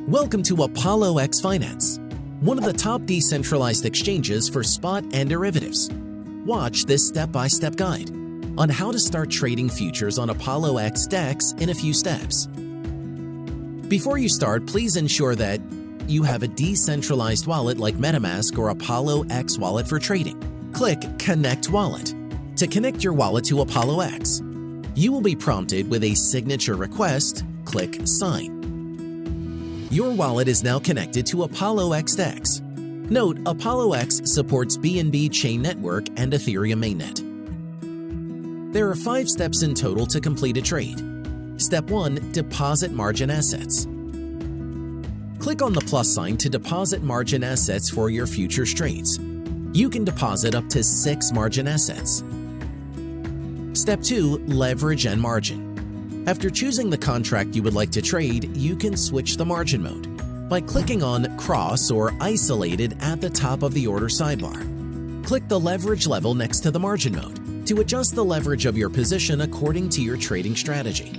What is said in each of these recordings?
Welcome to ApolloX Finance, one of the top decentralized exchanges for spot and derivatives. Watch this step-by-step guide on how to start trading futures on ApolloX DEX in a few steps. Before you start, please ensure that you have a decentralized wallet like MetaMask or ApolloX Wallet for trading. Click Connect Wallet to connect your wallet to ApolloX. You will be prompted with a signature request. Click Sign. Your wallet is now connected to ApolloX DEX. Note, ApolloX supports BNB Chain Network and Ethereum Mainnet. There are 5 steps in total to complete a trade. Step 1. Deposit margin assets. Click on the plus sign to deposit margin assets for your futures trades. You can deposit up to 6 margin assets. Step 2. Leverage and margin. After choosing the contract you would like to trade, you can switch the margin mode by clicking on Cross or Isolated at the top of the order sidebar. Click the leverage level next to the margin mode to adjust the leverage of your position according to your trading strategy.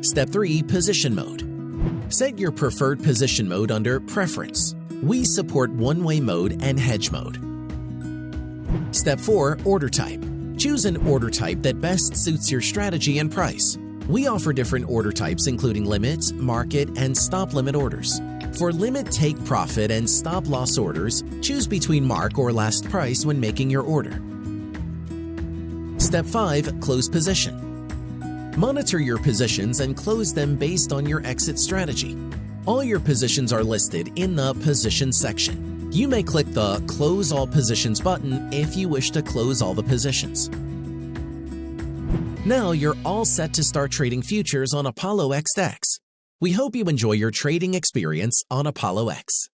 Step 3. Position mode. Set your preferred position mode under Preference. We support one-way mode and hedge mode. Step 4. Order type. Choose an order type that best suits your strategy and price. We offer different order types including limit, market, and stop limit orders. For limit take profit and stop loss orders, choose between mark or last price when making your order. Step 5. Close position. Monitor your positions and close them based on your exit strategy. All your positions are listed in the Position section. You may click the Close All Positions button if you wish to close all the positions. Now you're all set to start trading futures on ApolloX DEX. We hope you enjoy your trading experience on ApolloX.